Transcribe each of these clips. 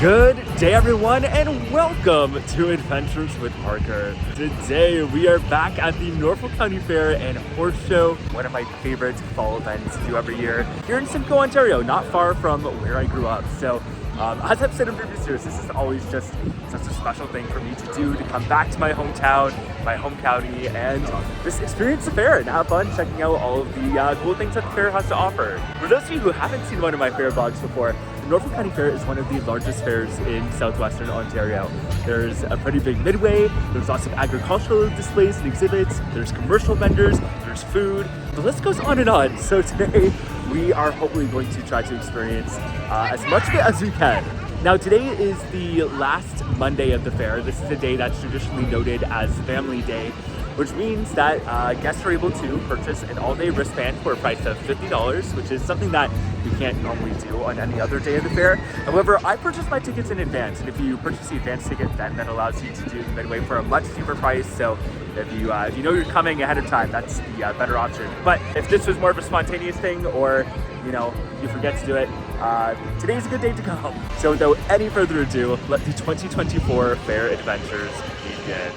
Good day everyone and welcome to Adventures with Parker. Today we are back at the Norfolk County Fair and Horse Show, one of my favorite fall events to do every year here in Simcoe, Ontario, not far from where I grew up. So as I've said in previous years, this is always just such a special thing for me to do, to come back to my hometown, my home county, and just experience the fair and have fun checking out all of the cool things that the fair has to offer. For those of you who haven't seen one of my fair vlogs before, the Norfolk County Fair is one of the largest fairs in southwestern Ontario. There's a pretty big Midway, there's lots of agricultural displays and exhibits, there's commercial vendors, there's food, the list goes on and on. So today we are hopefully going to try to experience as much of it as we can. Now today is the last Monday of the fair. This is a day that's traditionally noted as Family Day, which means that guests are able to purchase an all-day wristband for a price of $50, which is something that you can't normally do on any other day of the fair. However, I purchased my tickets in advance, and if you purchase the advance ticket, then that allows you to do the Midway for a much cheaper price. So if you know you're coming ahead of time, that's the better option. But if this was more of a spontaneous thing, or you know, you forget to do it, today's a good day to come. So without any further ado, let the 2024 Fair Adventures begin.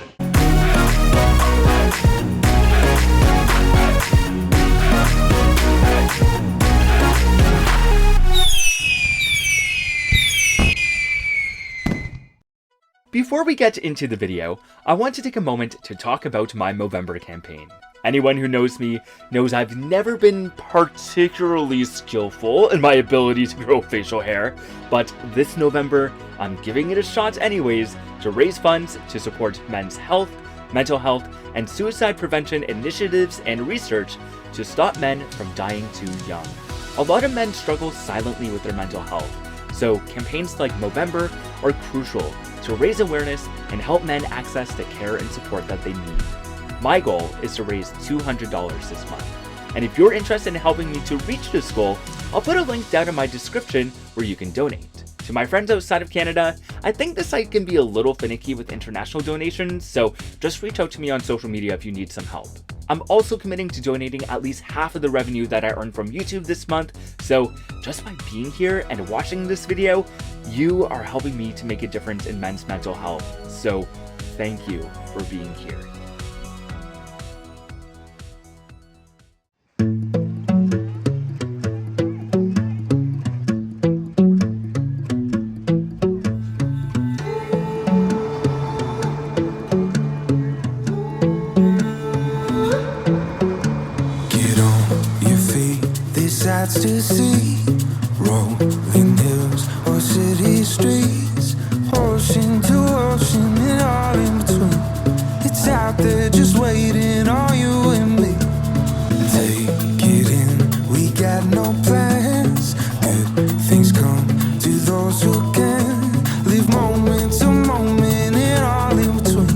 Before we get into the video, I want to take a moment to talk about my Movember campaign. Anyone who knows me knows I've never been particularly skillful in my ability to grow facial hair, but this November, I'm giving it a shot anyways to raise funds to support men's health, mental health, and suicide prevention initiatives and research to stop men from dying too young. A lot of men struggle silently with their mental health, so campaigns like Movember are crucial to raise awareness and help men access the care and support that they need. My goal is to raise $200 this month, and if you're interested in helping me to reach this goal, I'll put a link down in my description where you can donate. To my friends outside of Canada, I think the site can be a little finicky with international donations, so just reach out to me on social media if you need some help. I'm also committing to donating at least half of the revenue that I earn from YouTube this month, so just by being here and watching this video, you are helping me to make a difference in men's mental health. So thank you for being here. To see rolling hills or city streets, ocean to ocean and all in between. It's out there just waiting on you and me. Take it in, we got no plans. Good things come to those who can. Live moment to moment and all in between.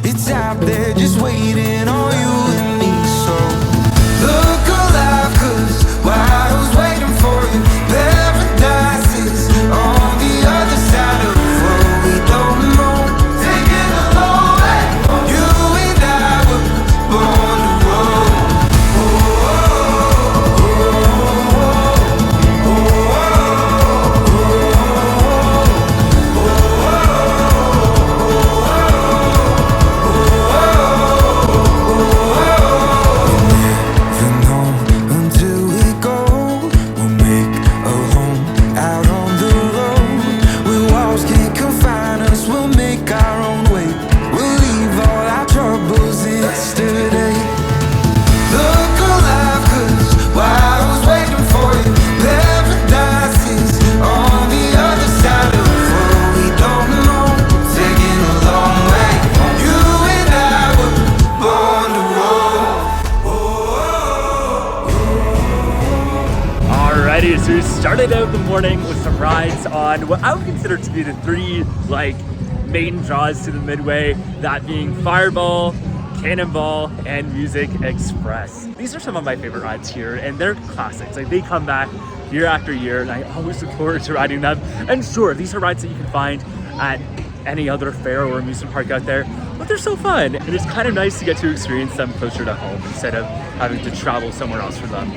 It's out there just waiting on you and me. So look alive, 'cause while I was waiting for you, paradise is on the other side of the road. We don't know, taking a long way. You and I were born to roll. Never know until we go. We'll make a home out on the road. Where walls can't confine us, we'll make our own way. We'll leave all our troubles yesterday. Look alive, 'cause while I was waiting for you, paradise is on the other side of the road. We don't know, taking a long way. You and I were born to roll. Alrighty, so we started out the morning with some rides on what I would consider to be the three main draws to the Midway, that being Fireball, Cannonball, and Musik Express. These are some of my favorite rides here, and they're classics. They come back year after year, and I always look forward to riding them. And sure, these are rides that you can find at any other fair or amusement park out there, but they're so fun, and it's kind of nice to get to experience them closer to home instead of having to travel somewhere else for them.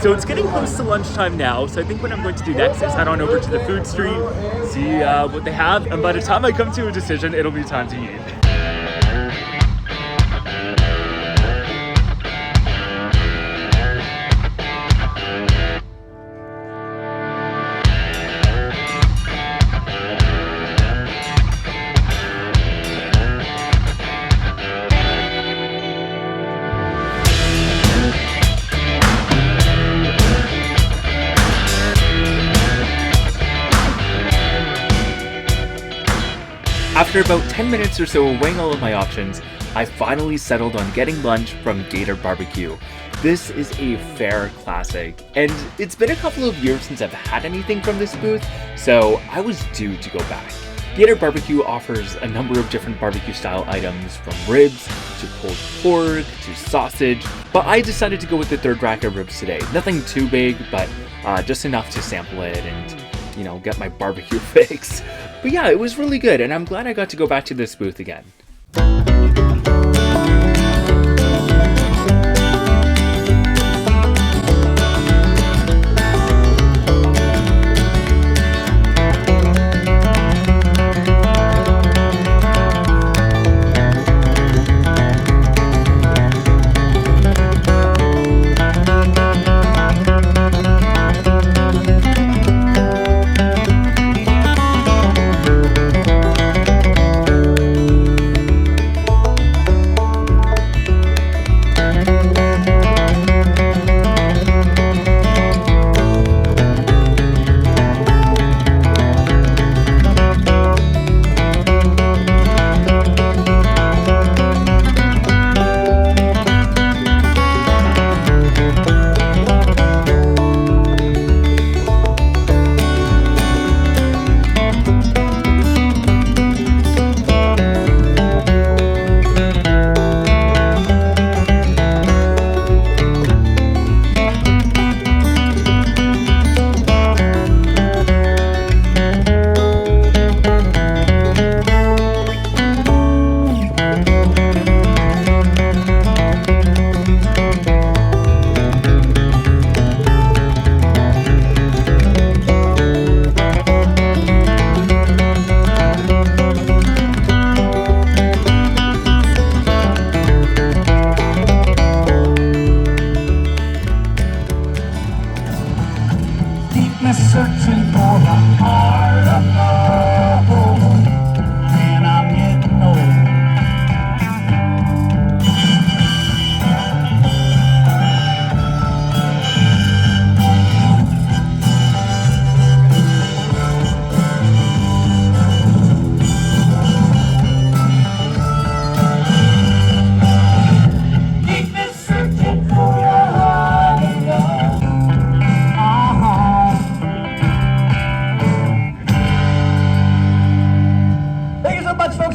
So it's getting close to lunchtime now, so I think what I'm going to do next is head on over to the food street, see what they have, and by the time I come to a decision, it'll be time to eat. After about 10 minutes or so weighing all of my options, I finally settled on getting lunch from Gator BBQ. This is a fair classic, and it's been a couple of years since I've had anything from this booth, so I was due to go back. Gator BBQ offers a number of different barbecue style items, from ribs to pulled pork to sausage, but I decided to go with the third rack of ribs today. Nothing too big, but just enough to sample it and, you know, get my barbecue fix. But yeah, it was really good, and I'm glad I got to go back to this booth again.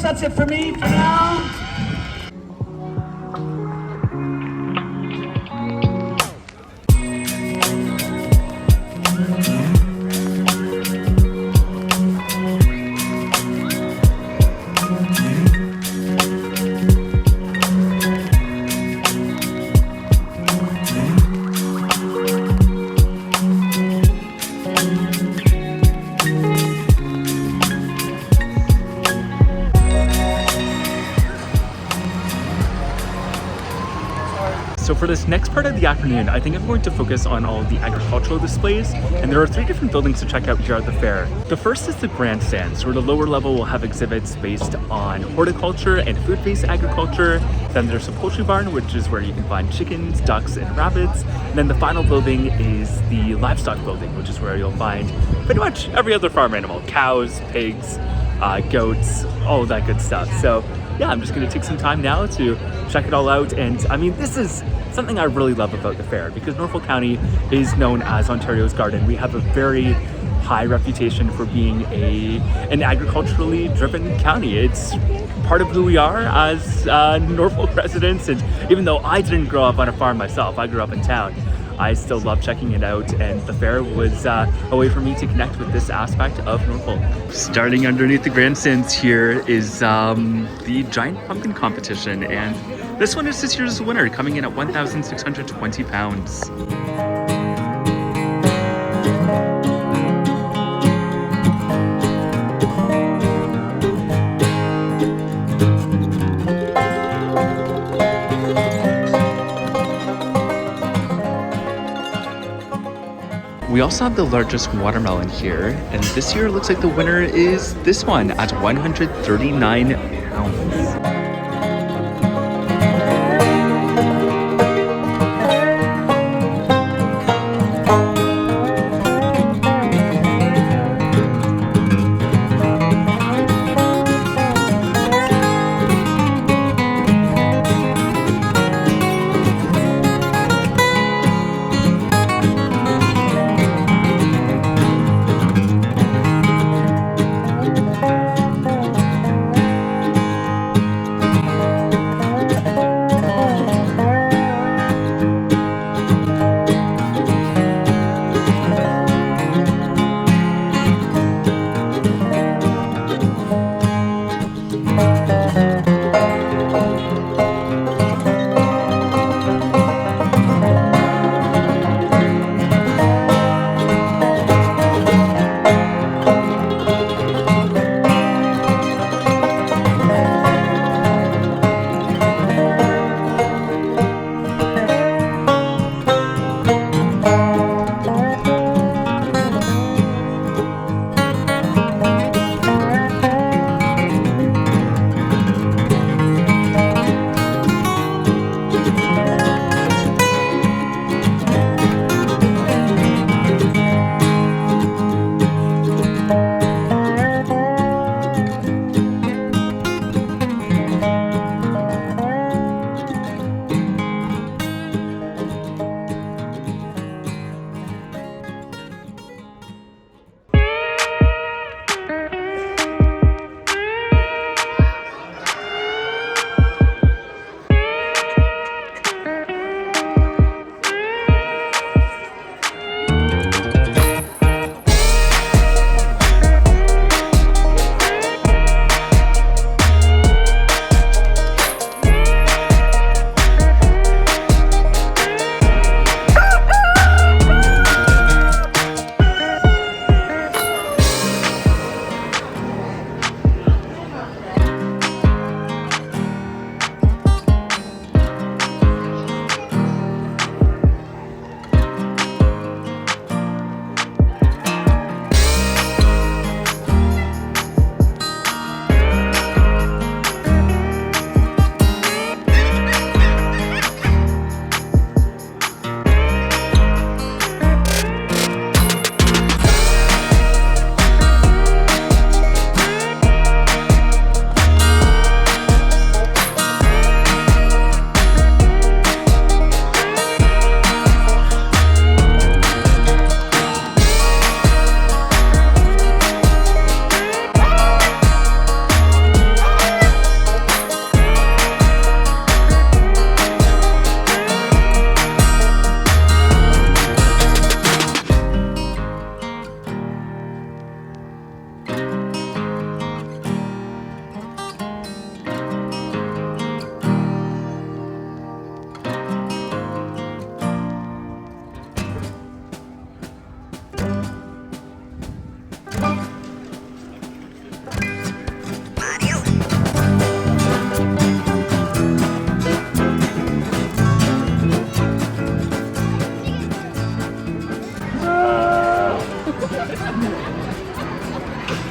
That's it for me for now. So for this next part of the afternoon, I think I'm going to focus on all of the agricultural displays, and there are 3 different buildings to check out here at the fair. The first is the grandstands, where the lower level will have exhibits based on horticulture and food-based agriculture. Then there's a poultry barn, which is where you can find chickens, ducks, and rabbits. And then the final building is the livestock building, which is where you'll find pretty much every other farm animal: cows, pigs, goats, all of that good stuff. So yeah, I'm just going to take some time now to check it all out. And I mean, this is something I really love about the fair, because Norfolk County is known as Ontario's garden. We have a very high reputation for being an agriculturally driven county. It's part of who we are as Norfolk residents, and even though I didn't grow up on a farm myself, I grew up in town, I still love checking it out, and the fair was a way for me to connect with this aspect of Norfolk. Starting underneath the grandstands here is the giant pumpkin competition, and this one is this year's winner, coming in at 1,620 pounds. We also have the largest watermelon here, and this year it looks like the winner is this one at 139 pounds.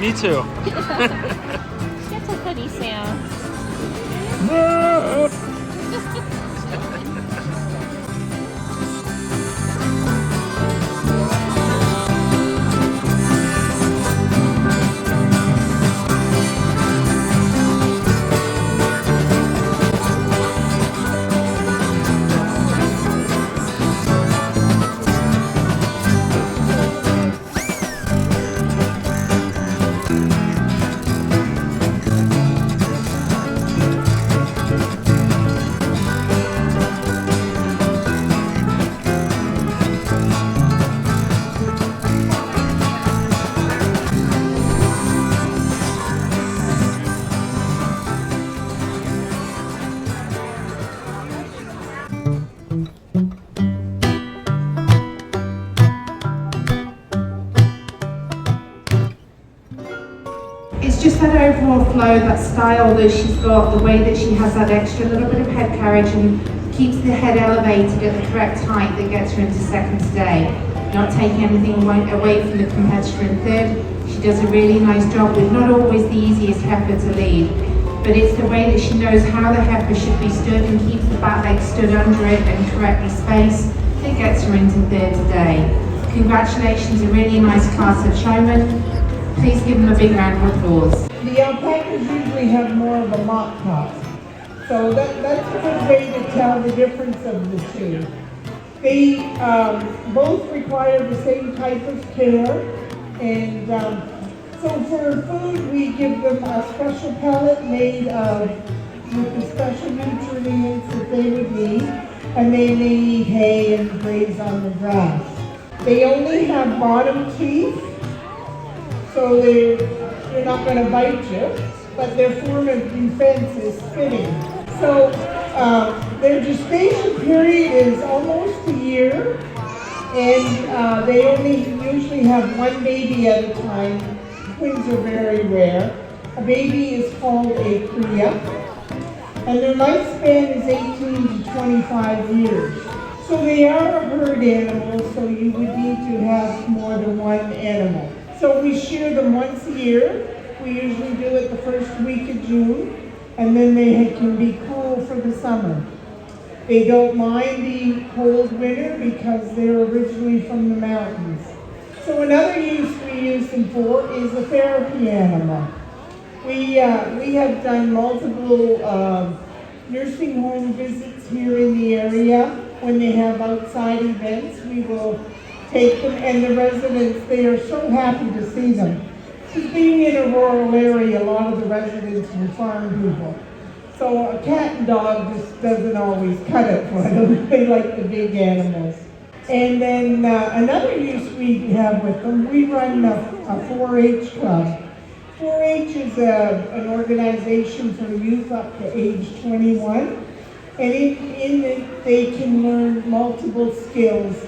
Me too. That's a funny sound. It's just that overall flow, that style that she's got, the way that she has that extra little bit of head carriage and keeps the head elevated at the correct height that gets her into second today. not taking anything away from the competitor in third. She does a really nice job with not always the easiest heifer to lead, but it's the way that she knows how the heifer should be stood and keeps the back leg stood under it and correctly spaced that gets her into third today. Congratulations, a really nice class of showmen. Please give them a big round of applause. The alpacas usually have more of a mock top, so that's a good way to tell the difference of the two. They both require the same type of care, and so for food we give them a special pellet made with the special nutrients that they would need, and they may eat hay and graze on the grass. They only have bottom teeth, so they're not going to bite you, but their form of defense is spitting. So their gestation period is almost a year, and they only usually have one baby at a time. Twins are very rare. A baby is called a cria, and their lifespan is 18 to 25 years. So they are a herd animal, so you would need to have more than one animal. So we shear them once a year. We usually do it the first week of June, and then they can be cool for the summer. They don't mind the cold winter because they're originally from the mountains. So another use we use them for is a therapy animal. We have done multiple nursing home visits here in the area. When they have outside events, we will take them, and the residents, they are so happy to see them. Because being in a rural area, a lot of the residents are farm people. So a cat and dog just doesn't always cut it for them. They like the big animals. And then another use we have with them, we run a 4-H club. 4-H is an organization for youth up to age 21. And in it, they can learn multiple skills.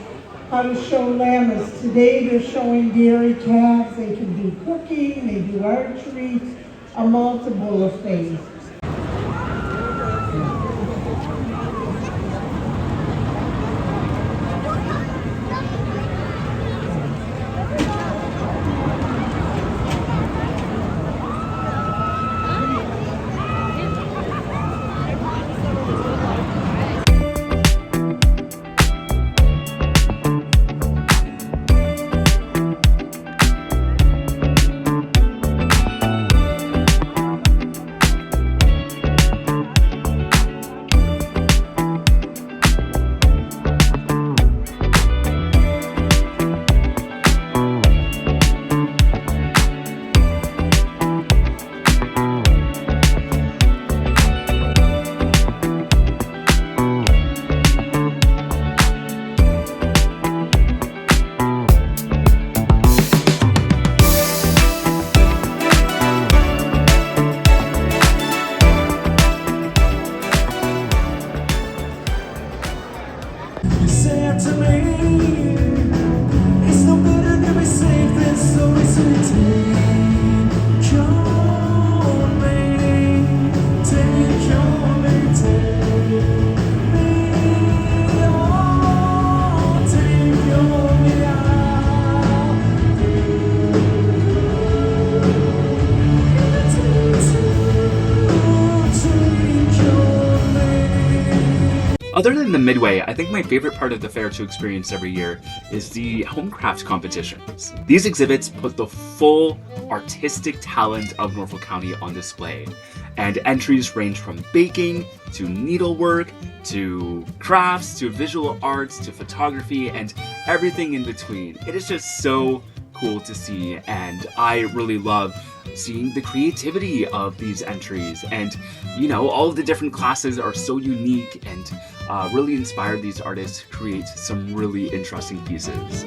How to show llamas. Today they're showing dairy calves. They can do cooking, they do archery, a multiple of things. Other than the Midway, I think my favorite part of the fair to experience every year is the Homecraft competitions. These exhibits put the full artistic talent of Norfolk County on display, and entries range from baking to needlework to crafts to visual arts to photography and everything in between. It is just so cool to see, and I really love seeing the creativity of these entries, and you know, all of the different classes are so unique and really inspire these artists to create some really interesting pieces.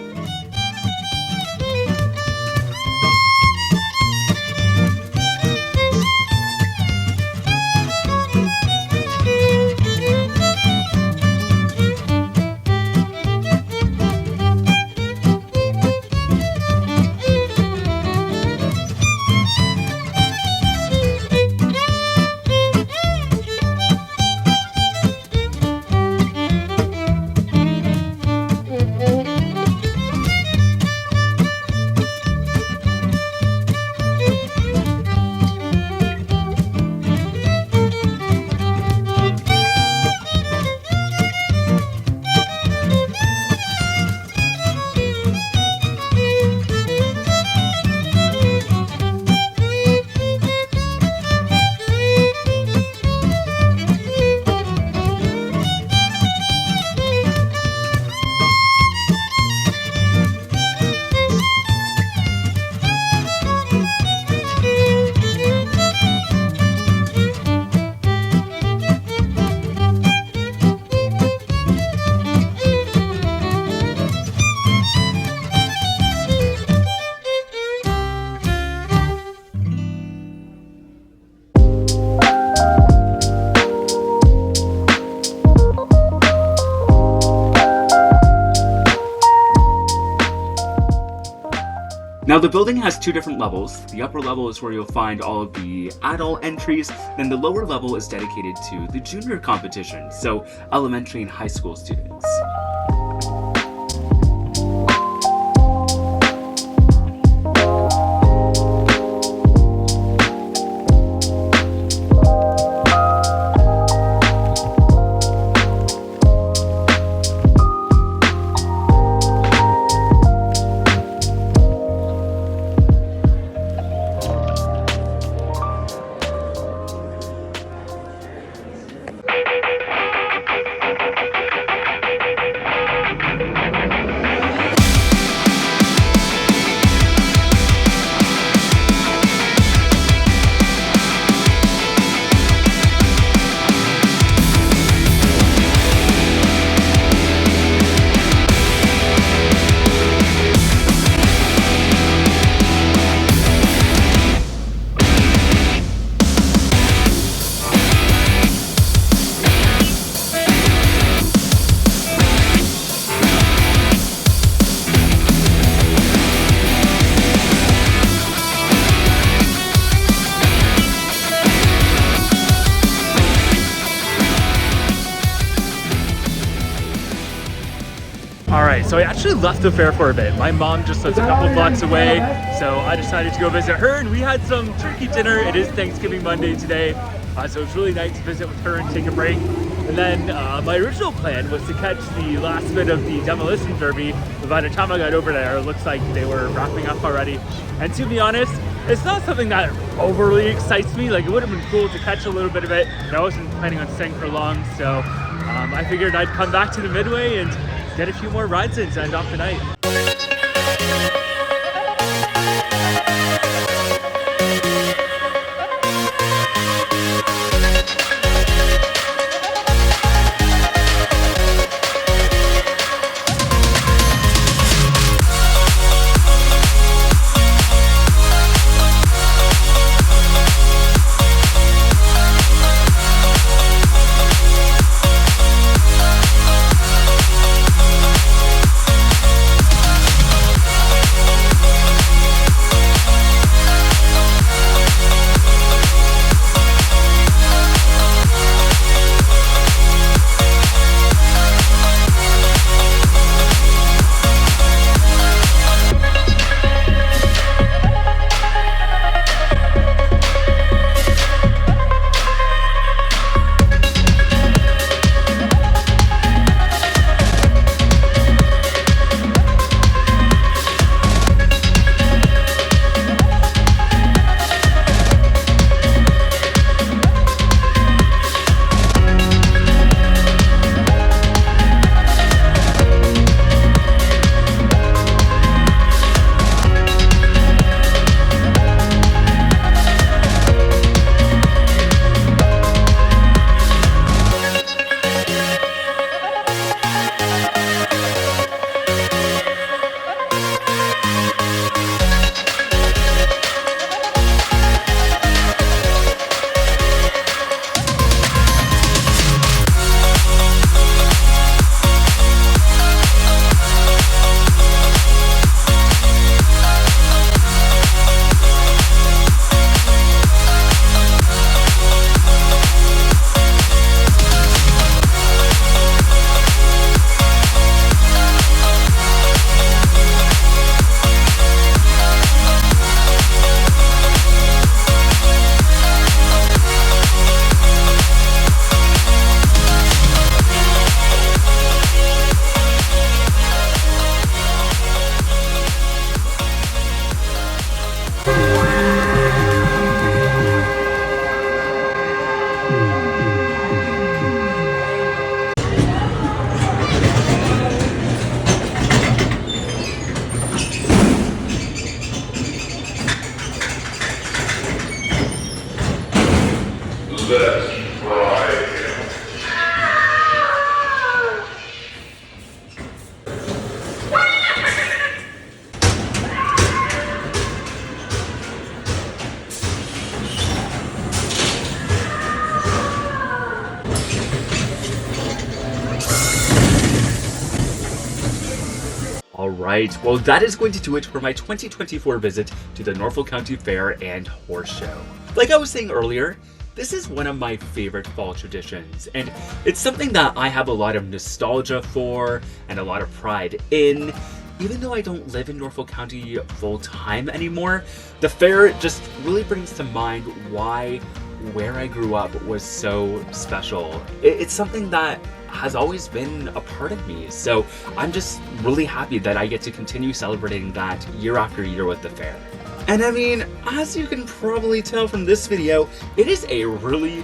Now the building has two different levels. The upper level is where you'll find all of the adult entries, then the lower level is dedicated to the junior competition, so elementary and high school students. Alright, so I actually left the fair for a bit. My mom just lives a couple blocks away, so I decided to go visit her, and we had some turkey dinner. It is Thanksgiving Monday today, so it's really nice to visit with her and take a break. And then my original plan was to catch the last bit of the demolition derby, but by the time I got over there, it looks like they were wrapping up already. And to be honest, it's not something that overly excites me. Like, it would have been cool to catch a little bit of it, and I wasn't planning on staying for long, so I figured I'd come back to the Midway and get a few more rides in to end off the night. Alright, well that is going to do it for my 2024 visit to the Norfolk County Fair and Horse Show. Like I was saying earlier, this is one of my favorite fall traditions, and it's something that I have a lot of nostalgia for and a lot of pride in. Even though I don't live in Norfolk County full time anymore, the fair just really brings to mind why where I grew up was so special. It's something that has always been a part of me, so I'm just really happy that I get to continue celebrating that year after year with the fair. And I mean, as you can probably tell from this video, it is a really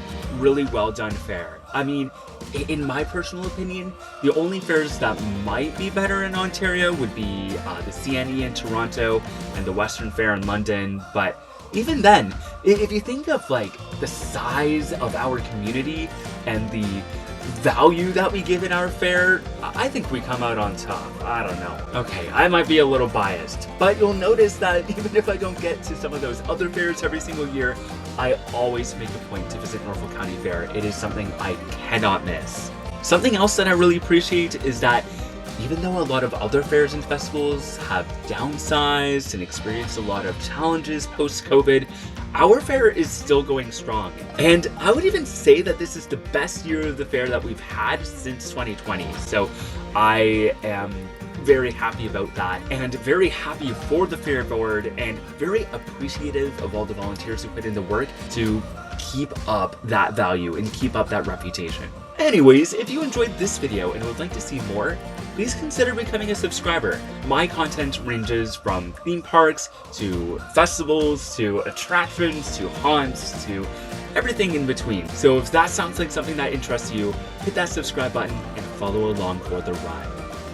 well done fair. I mean, in my personal opinion, the only fairs that might be better in Ontario would be the CNE in Toronto and the Western Fair in London, but even then, if you think of like the size of our community and the value that we give in our fair, I think we come out on top. I don't know. Okay, I might be a little biased, but you'll notice that even if I don't get to some of those other fairs every single year, I always make a point to visit Norfolk County Fair. It is something I cannot miss. Something else that I really appreciate is that even though a lot of other fairs and festivals have downsized and experienced a lot of challenges post-COVID, our fair is still going strong. And I would even say that this is the best year of the fair that we've had since 2020. So I am very happy about that, and very happy for the fair board, and very appreciative of all the volunteers who put in the work to keep up that value and keep up that reputation. Anyways, if you enjoyed this video and would like to see more, please consider becoming a subscriber. My content ranges from theme parks to festivals to attractions to haunts to everything in between. So if that sounds like something that interests you, hit that subscribe button and follow along for the ride.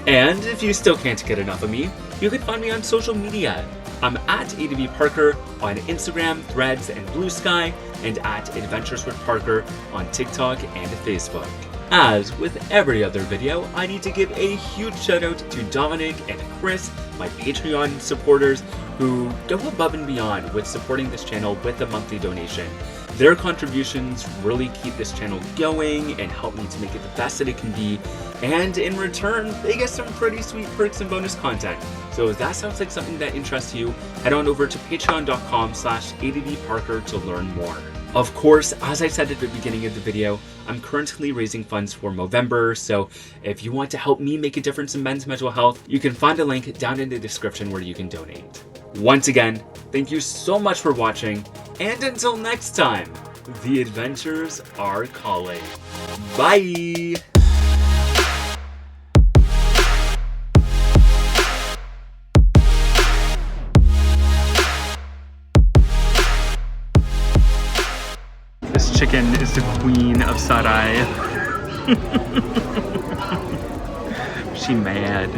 And if you still can't get enough of me, you can find me on social media. I'm at ADBParker on Instagram, Threads, and Blue Sky, and at Adventures with Parker on TikTok and Facebook. As with every other video, I need to give a huge shout out to Dominic and Chris, my Patreon supporters, who go above and beyond with supporting this channel with a monthly donation. Their contributions really keep this channel going and help me to make it the best that it can be, and in return, they get some pretty sweet perks and bonus content. So if that sounds like something that interests you, head on over to patreon.com/ADBParker to learn more. Of course, as I said at the beginning of the video, I'm currently raising funds for Movember, so if you want to help me make a difference in men's mental health, you can find a link down in the description where you can donate. Once again, thank you so much for watching, and until next time, the adventures are calling. Bye! This chicken is the queen of Sarai. She mad.